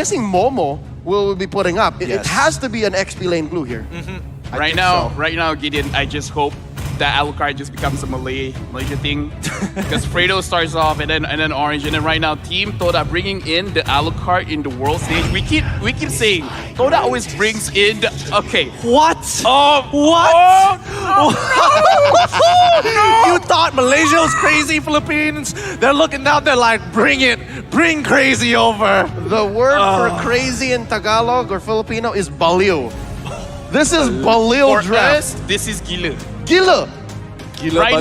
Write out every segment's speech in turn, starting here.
guessing Momo will be putting up. It has to be an XP lane glue here. Right now, Gideon, I just hope that Alucard just becomes a Malaysia thing, because Fredo starts off and then Orange, and then right now Team Toda bringing in the Alucard in the world stage. We keep saying Toda always brings in the What? What? You thought Malaysia was crazy, Philippines? They're looking down, they're like, bring it, bring crazy over. The word for crazy in Tagalog or Filipino is baliw. This is baliw draft. Us, this is Gila. Gila. Right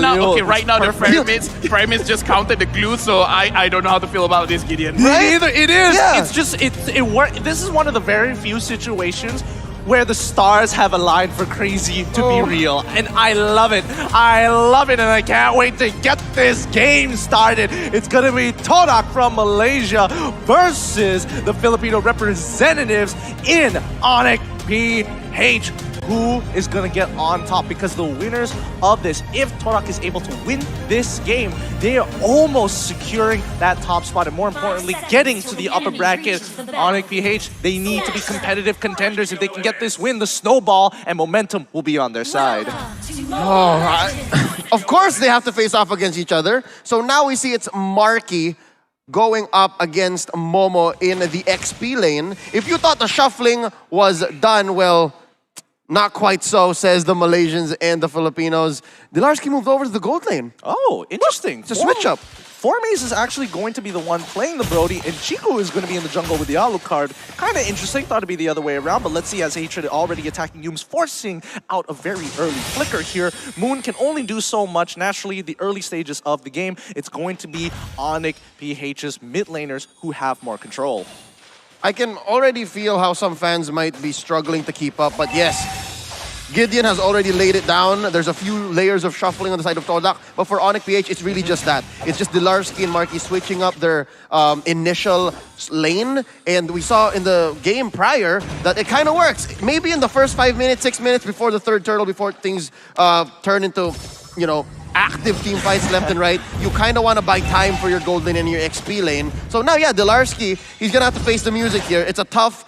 now their pyramids just counted the glue, so I don't know how to feel about this, Gideon. Me neither. It is. Yeah. It's just it worked. This is one of the very few situations where the stars have aligned for crazy to be real, and I love it. I love it, and I can't wait to get this game started. It's gonna be Todak from Malaysia versus the Filipino representatives in Onic PH. Who is going to get on top? Because the winners of this, if Todak is able to win this game, they are almost securing that top spot, and more importantly, getting to the upper bracket. Onic PH, they need to be competitive contenders. If they can get this win, the snowball and momentum will be on their side. Of course they have to face off against each other. So now we see it's Marky going up against Momo in the XP lane. If you thought the shuffling was done, well, not quite so, says the Malaysians and the Filipinos. Dilarski moved over to the gold lane. Oh, interesting. It's a switch up. Formaze is actually going to be the one playing the Brody, and Chico is going to be in the jungle with the Alucard. Kind of interesting. Thought it'd be the other way around, but let's see, as Hatred already attacking Yums, forcing out a very early flicker here. Moon can only do so much. Naturally, the early stages of the game, it's going to be Onic PH's mid laners who have more control. I can already feel how some fans might be struggling to keep up, but yes, Gideon has already laid it down. There's a few layers of shuffling on the side of Todak, but for Onic PH, it's really just that. It's just Dilarski and Marky switching up their initial lane, and we saw in the game prior that it kind of works. Maybe in the first 5 minutes, 6 minutes before the third turtle, before things turn into, you know, active team fights left and right, you kind of want to buy time for your gold lane and your XP lane. So now, yeah, Dilarski, he's going to have to face the music here. It's a tough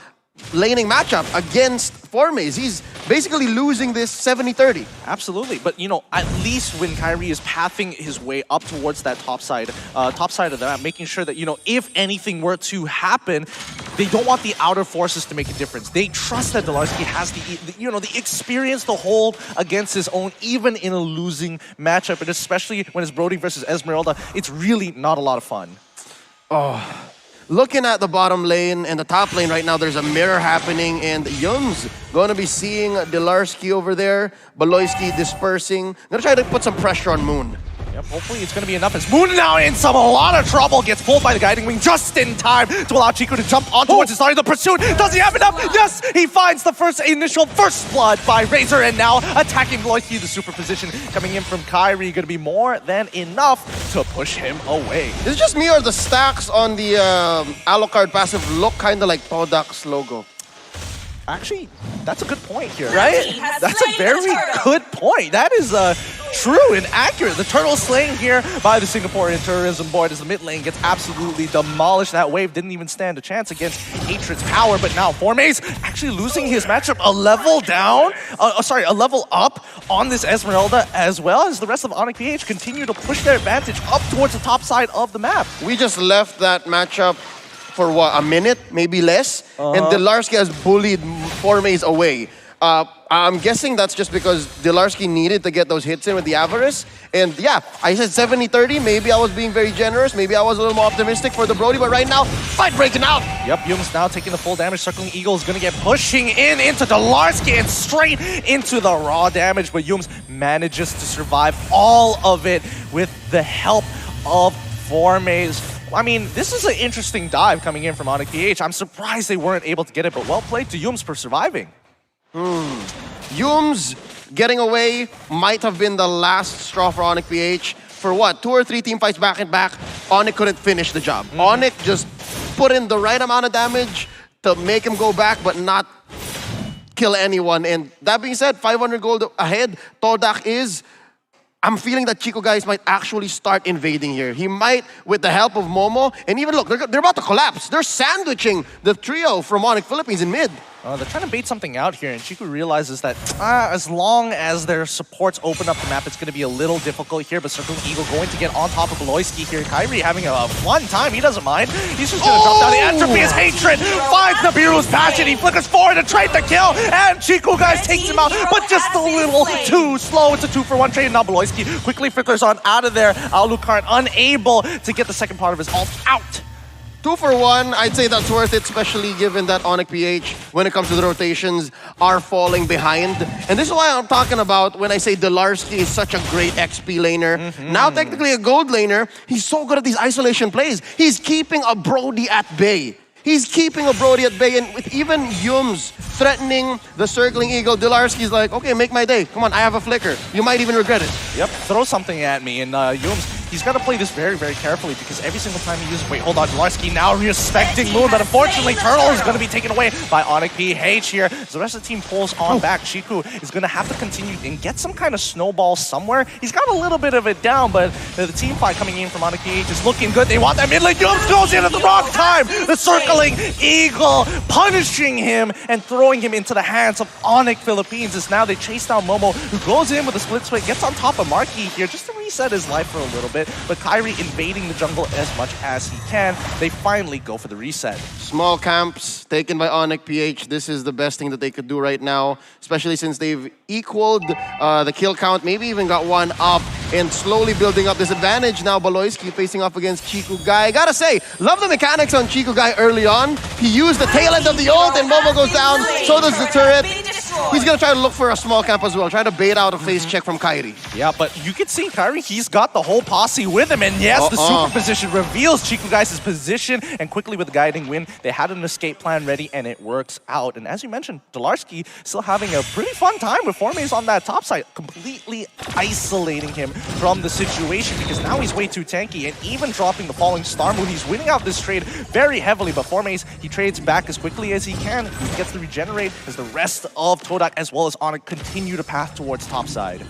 laning matchup against Formaze. He's basically losing this 70-30. Absolutely, but you know, at least when Kyrie is pathing his way up towards that top side of the map, making sure that, you know, if anything were to happen, they don't want the outer forces to make a difference. They trust that Dilarski has the experience to hold against his own, even in a losing matchup, and especially when it's Brody versus Esmeralda, it's really not a lot of fun. Oh. Looking at the bottom lane and the top lane right now, there's a mirror happening, and Yums going to be seeing Dilarski over there, Baloyski dispersing. Going to try to put some pressure on Moon. Yep, hopefully it's going to be enough. As Moon now in a lot of trouble, gets pulled by the Guiding Wing just in time to allow Chico to jump on towards his starting the pursuit. Does he have enough? Yes, he finds the initial first blood by Razor, and now attacking Baloyski, the superposition coming in from Kyrie, going to be more than enough to push him away. Is it just me, or the stacks on the Alucard passive look kind of like Todak's logo? Actually, that's a good point here, right? That's a very good point. That is true and accurate. The turtle slaying here by the Singaporean Tourism Board as the mid lane gets absolutely demolished. That wave didn't even stand a chance against Hatred's power, but now Formaze actually losing his matchup a level down, a level up on this Esmeralda, as well as the rest of Onic PH continue to push their advantage up towards the top side of the map. We just left that matchup for what, a minute, maybe less? And Dilarski has bullied Formaze away. I'm guessing that's just because Dilarski needed to get those hits in with the Avarice. And yeah, I said 70-30. Maybe I was being very generous. Maybe I was a little more optimistic for the Brody. But right now, fight breaking out. Yep, Yums now taking the full damage. Circling Eagle is going to get pushing into Dilarski and straight into the raw damage. But Yums manages to survive all of it with the help of Formaze. I mean, this is an interesting dive coming in from Onic PH. I'm surprised they weren't able to get it, but well played to Yums for surviving. Yums getting away might have been the last straw for Onic PH. For what, 2 or 3 team fights back and back, Onic couldn't finish the job. Onic just put in the right amount of damage to make him go back, but not kill anyone. And that being said, 500 gold ahead, Todak is I'm feeling that Chico guys might actually start invading here. He might, with the help of Momo, and even look, they're about to collapse. They're sandwiching the trio from Onic Philippines in mid. They're trying to bait something out here, and Chico realizes that as long as their supports open up the map, it's going to be a little difficult here, but Circling Eagle going to get on top of Beloyski here. Kyrie having a fun time. He doesn't mind. He's just going to drop down the entropy. His hatred finds Nibiru's passion. He flickers forward to trade the kill, and Chico guys takes him out, but just a little too slow. It's a 2-for-1 trade. Now Beloyski quickly flickers on out of there. Alucard unable to get the second part of his ult out. 2-for-1, I'd say that's worth it, especially given that Onic PH, when it comes to the rotations, are falling behind. And this is why I'm talking about when I say Delarski is such a great XP laner. Now technically a gold laner, he's so good at these isolation plays. He's keeping a Brody at bay. He's keeping a Brody at bay, and with even Yums threatening the Circling Eagle, Delarski's like, okay, make my day. Come on, I have a flicker. You might even regret it. Yep, throw something at me, and Yums, he's got to play this very, very carefully because every single time he uses... Wait, hold on. Delarski now respecting Moon, but unfortunately, Turtle is going to be taken away by Onic PH here. As the rest of the team pulls on back, Chiku is going to have to continue and get some kind of snowball somewhere. He's got a little bit of it down, but the team fight coming in from Onic PH is looking good. They want that mid lane. Yums goes in at the wrong time. The Circling Eagle punishing him and throwing him into the hands of Onic Philippines as now they chase down Momo, who goes in with a split swing, gets on top of Marky here just to reset his life for a little bit. But Kyrie invading the jungle as much as he can. They finally go for the reset. Small camps taken by Onic PH. This is the best thing that they could do right now, especially since they've equaled the kill count, maybe even got one up, and slowly building up this advantage. Now Beloyski facing off against Chico Guy. Gotta say, love the mechanics on Chico Guy early on. He used the tail end of the ult and Momo goes down, so does the turret. He's gonna try to look for a small camp as well, try to bait out a face check from Kyrie. Yeah, but you can see Kyrie, he's got the whole posse with him, and yes, the super position reveals Chico Guys' position, and quickly with the guiding wind, they had an escape plan ready, and it works out. And as you mentioned, Delarski still having a pretty fun time with Formaze on that top side, completely isolating him from the situation, because now he's way too tanky, and even dropping the falling star moon, he's winning out this trade very heavily, but Formaze, he trades back as quickly as he can. He gets to regenerate as the rest of Todak as well as Onic continue to path towards topside.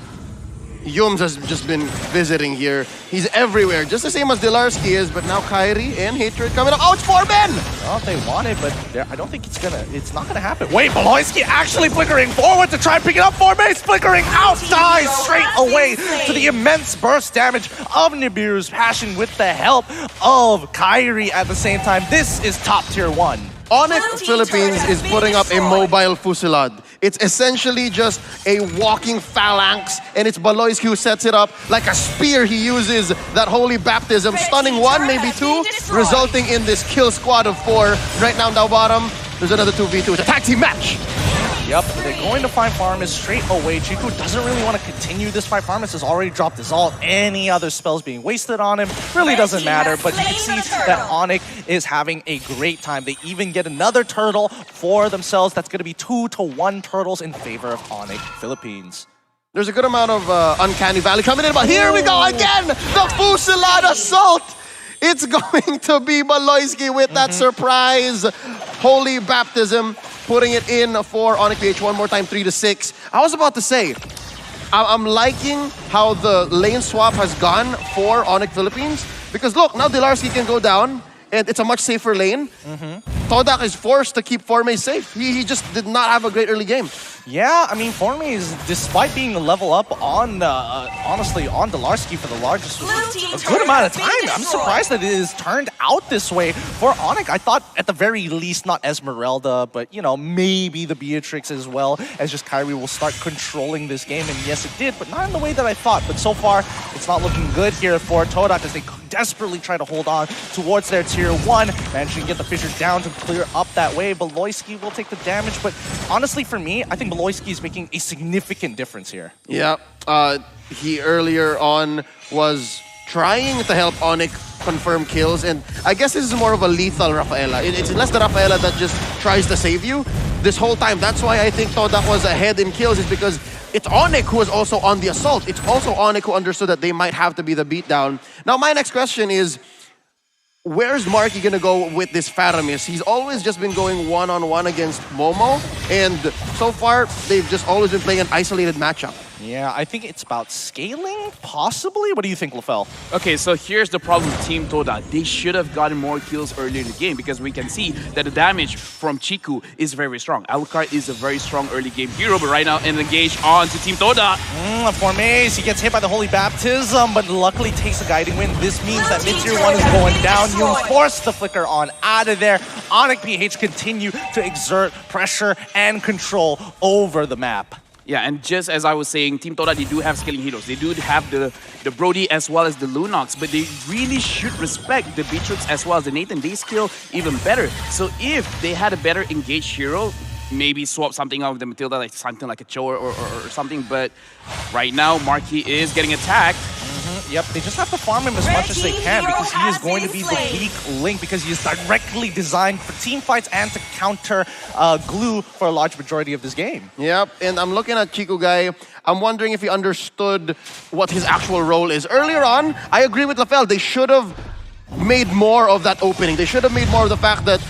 Yums has just been visiting here. He's everywhere, just the same as Delarski is, but now Kyrie and Hatred coming up. Oh, it's 4 men! Well, they want it, but I don't think it's not gonna happen. Wait, Beloyski actually flickering forward to try and pick it up. Formaze flickering out, dies straight away to the immense burst damage of Nibiru's passion with the help of Kyrie at the same time. This is top tier 1. Onic Philippines is putting up a mobile fusillade. It's essentially just a walking phalanx, and it's Beloyski who sets it up like a spear. He uses that holy baptism, stunning 1, maybe 2, resulting in this kill squad of 4. Right now, down bottom, there's another 2v2. It's a tag team match. Yep, they're going to find Farmus straight away. Chico doesn't really want to continue this fight. Farmus has already dropped his ult. Any other spells being wasted on him really doesn't matter. But you can see that Onic is having a great time. They even get another turtle for themselves. That's going to be 2-1 turtles in favor of Onic Philippines. There's a good amount of Uncanny Valley coming in, but here we go again! The Fusillade Assault! It's going to be Beloyski with that surprise holy baptism, putting it in for Onic PH one more time, 3-6. I was about to say, I'm liking how the lane swap has gone for Onic Philippines, because look, now Delarski can go down, and it's a much safer lane. Todak is forced to keep Formaze safe. He just did not have a great early game. Yeah, I mean, Formaze, despite being a level up on, honestly, on Delarski for the largest, a good amount of time. I'm surprised that it has turned out this way for Onic. I thought, at the very least, not Esmeralda, but, you know, maybe the Beatrix as well, as just Kyrie will start controlling this game. And yes, it did, but not in the way that I thought. But so far, it's not looking good here for Todak as they desperately try to hold on towards their tier 1, managing to get the Fissures down to clear up that way. Beloyski will take the damage, but honestly, for me, I think Beloyski is making a significant difference here. Yeah, he earlier on was trying to help Onic confirm kills, and I guess this is more of a lethal Rafaela. It's less the Rafaela that just tries to save you this whole time. That's why I think Todak was ahead in kills, is because it's Onic who was also on the assault. It's also Onic who understood that they might have to be the beatdown. Now, my next question is, where's Marky gonna go with this Faramis? He's always just been going one-on-one against Momo, and so far, they've just always been playing an isolated matchup. Yeah, I think it's about scaling, possibly. What do you think, LaFell? Okay, so here's the problem with Team Toda. They should have gotten more kills earlier in the game because we can see that the damage from Chiku is very strong. Alucard is a very strong early game hero, but right now engaged on to Team Toda. For Maze, he gets hit by the Holy Baptism, but luckily takes a guiding wind. This means that mid-tier 1 is going down. You force the flicker on out of there. Onic PH continue to exert pressure and control over the map. Yeah, and just as I was saying, Team Toda, they do have scaling heroes. They do have the Brody as well as the Lunox, but they really should respect the Beatrix as well as the Nathan. They scale even better. So if they had a better engaged hero, maybe swap something out with the Matilda, like something like a Cho or something, but right now, Marquis is getting attacked. Yep, they just have to farm him as much as they can because he is going to be the weak link because he is directly designed for team fights and to counter glue for a large majority of this game. Yep, and I'm looking at Chico Guy. I'm wondering if he understood what his actual role is. Earlier on, I agree with LaFell. They should have made more of that opening. They should have made more of the fact that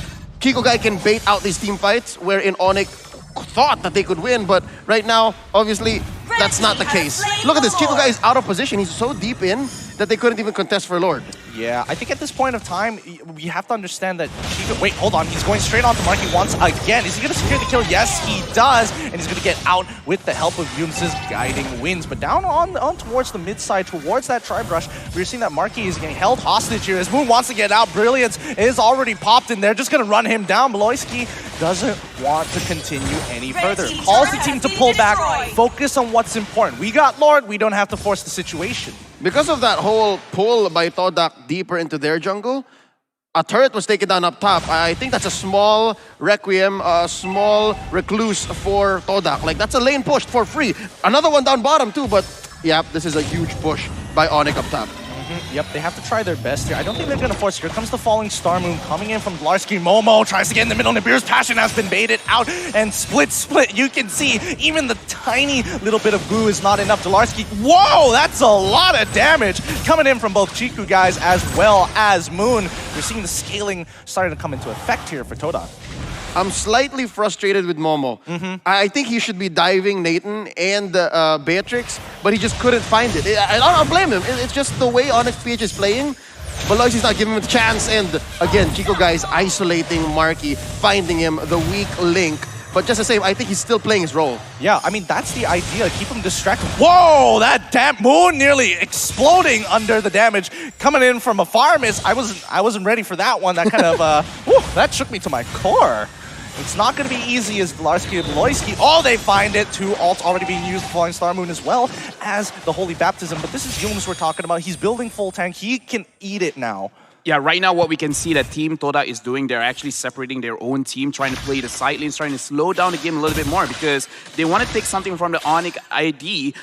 Chico Guy can bait out these team fights wherein Onic thought that they could win, but right now, obviously, that's not the case. Look at this, Chico Guy is out of position. He's so deep in that they couldn't even contest for Lord. Yeah, I think at this point of time, we have to understand that Chico... Wait, hold on. He's going straight on to Marky once again. Is he going to secure the kill? Yes, he does. And he's going to get out with the help of Yunus' guiding winds. But down on towards the mid side, towards that Tribe Rush, we're seeing that Marky is getting held hostage here. As Moon wants to get out. Brilliance is already popped in there. Just going to run him down. Beloyski doesn't want to continue any further. Calls the team to pull back. Focus on what's important. We got Lord. We don't have to force the situation. Because of that whole pull by Todak deeper into their jungle, a turret was taken down up top. I think that's a small Requiem, a small Recluse for Todak. Like, that's a lane push for free. Another one down bottom too, but yeah, this is a huge push by Onic up top. Yep, they have to try their best here. I don't think they're going to force. Here comes the Falling Star Moon coming in from Dlarsky. Momo tries to get in the middle. Nibiru's Passion has been baited out and split. You can see even the tiny little bit of glue is not enough. Dlarsky, whoa, that's a lot of damage coming in from both Chiku guys as well as Moon. We're seeing the scaling starting to come into effect here for Todak. I'm slightly frustrated with Momo. I think he should be diving Nathan and Beatrix, but he just couldn't find it. I don't blame him. It's just the way Onyx PH is playing. Beloyski's not giving him a chance, and again, Chico Guy is isolating Marky, finding him the weak link. But just the same, I think he's still playing his role. Yeah, I mean, that's the idea. Keep him distracted. Whoa, that damn Moon nearly exploding under the damage coming in from a farm is... I wasn't ready for that one. That kind of... that shook me to my core. It's not going to be easy as Dlarsky and Beloyski. Oh, they find it. 2 ults already being used, Falling Star Moon as well as the Holy Baptism. But this is Yunus we're talking about. He's building full tank. He can eat it now. Yeah, right now what we can see that Team Toda is doing, they're actually separating their own team, trying to play the side lanes, trying to slow down the game a little bit more because they want to take something from the Onic ID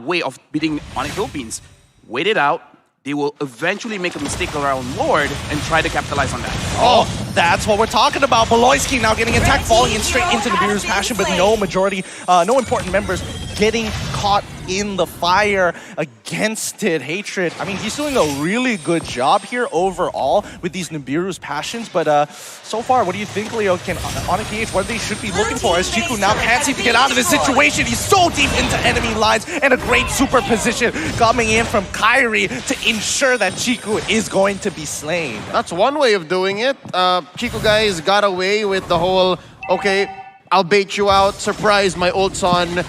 way of beating Onic Philippines. Wait it out. They will eventually make a mistake around Lord and try to capitalize on that. Oh, that's what we're talking about. Beloyski now getting attacked, falling in straight into Nibiru's Passion, but no important members getting caught in the fire against it. Hatred, I mean, he's doing a really good job here overall with these Nibiru's Passions, but so far, what do you think, Leo? Can Onic PH, what they should be looking for as Chiku now can't seem to get out of this situation. He's so deep into enemy lines and a great super position coming in from Kyrie to ensure that Chiku is going to be slain. That's one way of doing it. Chico guys got away with the whole, okay, I'll bait you out, surprise my old son.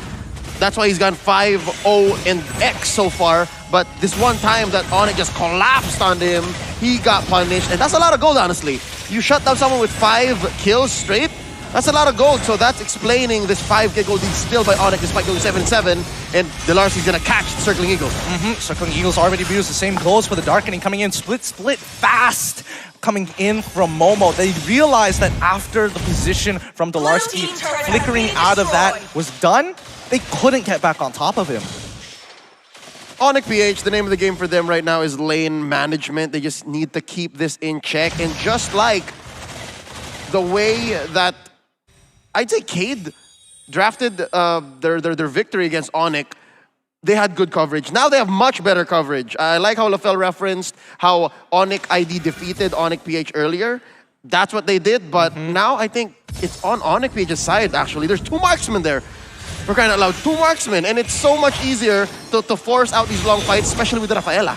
That's why he's gone 5-0 and X so far. But this one time that Onic just collapsed on him, he got punished. And that's a lot of gold, honestly. You shut down someone with 5 kills straight, that's a lot of gold. So that's explaining this 5k gold lead still by Onic despite going 7-7. And Delarcy's gonna catch the Circling Eagle. Circling Eagle's already used. The same goes for the Darkening coming in. Split fast coming in from Momo. They realized that after the position from Dlarsky flickering out of that was done, they couldn't get back on top of him. Onic PH, the name of the game for them right now is lane management. They just need to keep this in check. And just like the way that I'd say Cade drafted their victory against Onic, they had good coverage. Now they have much better coverage. I like how LaFell referenced how Onic ID defeated Onic PH earlier. That's what they did, but now I think it's on Onic PH's side, actually. There's 2 marksmen there. For crying out loud, 2 marksmen, and it's so much easier to force out these long fights, especially with Rafaela.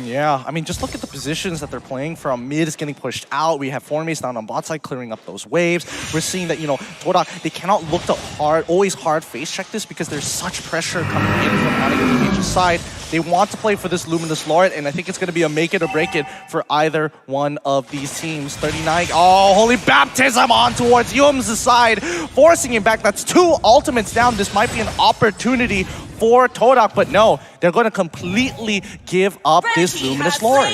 Yeah, I mean, just look at the positions that they're playing from. Mid is getting pushed out. We have Formace down on bot side clearing up those waves. We're seeing that, Todak, they cannot look to always hard face check this because there's such pressure coming in from Onic PH's side. They want to play for this Luminous Lord, and I think it's going to be a make it or break it for either one of these teams. 39, oh, Holy Baptism on towards Yum's side, forcing him back. That's 2 ultimates down. This might be an opportunity for Todak, but no, they're going to completely give up this Luminous Lord.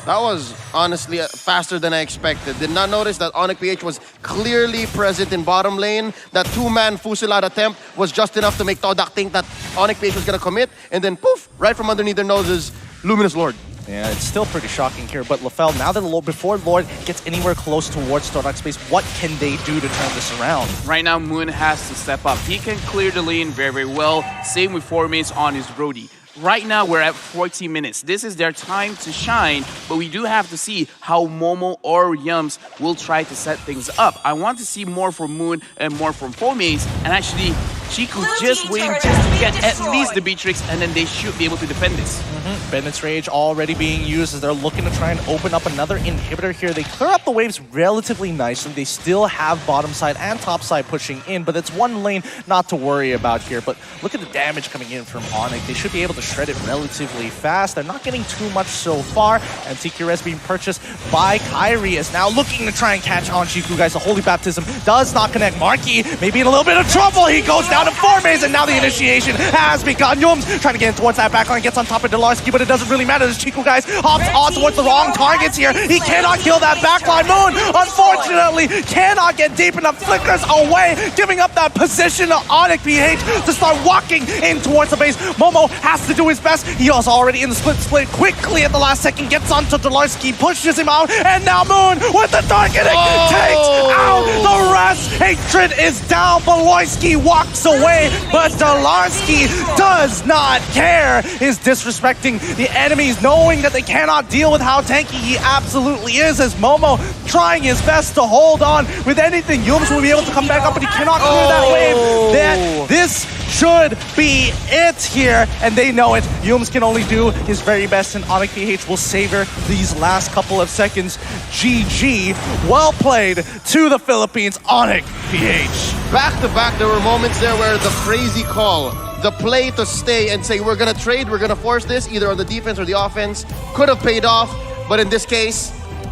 That was honestly faster than I expected. Did not notice that Onic PH was clearly present in bottom lane. That 2-man fusillade attempt was just enough to make Todak think that Onic PH was going to commit, and then poof, right from underneath their noses, Luminous Lord. Yeah, it's still pretty shocking here, but LaFell, now that before Lord gets anywhere close towards Todak's space, what can they do to turn this around? Right now, Moon has to step up. He can clear the lane very, very well. Same with Formace on his Brody. Right now, we're at 40 minutes. This is their time to shine, but we do have to see how Momo or Yums will try to set things up. I want to see more from Moon and more from Formace, and actually, Chiku just waiting just to get at least the Beatrix, and then they should be able to defend this. Bennett's Rage already being used as they're looking to try and open up another inhibitor here. They clear up the waves relatively nicely. They still have bottom side and top side pushing in, but it's one lane not to worry about here. But look at the damage coming in from Onic. They should be able to shred it relatively fast. They're not getting too much so far, and TQRS being purchased by Kyrie is now looking to try and catch on Chiku, guys. The Holy Baptism does not connect. Marky maybe in a little bit of trouble. He goes down to 4 maze, and now the initiation has begun. Yums trying to get in towards that backline, gets on top of Delarski, but it doesn't really matter. This Chiku, guys, hops on towards the wrong targets here. He cannot kill that backline. Moon, unfortunately, cannot get deep enough. Flickers away, giving up that position to Onic PH to start walking in towards the base. Momo has to do his best. He was already in the split quickly at the last second, gets onto Delarski, pushes him out, and now Moon with the targeting takes out the rest. Hatred is down. Beloyski walks away, but Delarski does not care. Is disrespecting the enemies, knowing that they cannot deal with how tanky he absolutely is, as Momo trying his best to hold on with anything. Yums will be able to come back up, but he cannot clear that wave. That this should be it here, and they know it. Yums can only do his very best, and Onic PH will savor these last couple of seconds. GG. Well played to the Philippines, Onic PH. Back to back, there were moments there where the crazy call, the play to stay and say, we're going to trade, we're going to force this, either on the defense or the offense, could have paid off. But in this case,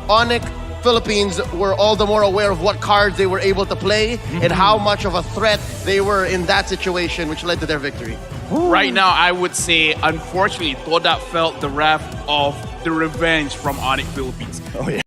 Onic Philippines were all the more aware of what cards they were able to play and how much of a threat they were in that situation, which led to their victory. Right now, I would say, unfortunately, Todak felt the wrath of the revenge from Onic Philippines. Oh, yeah.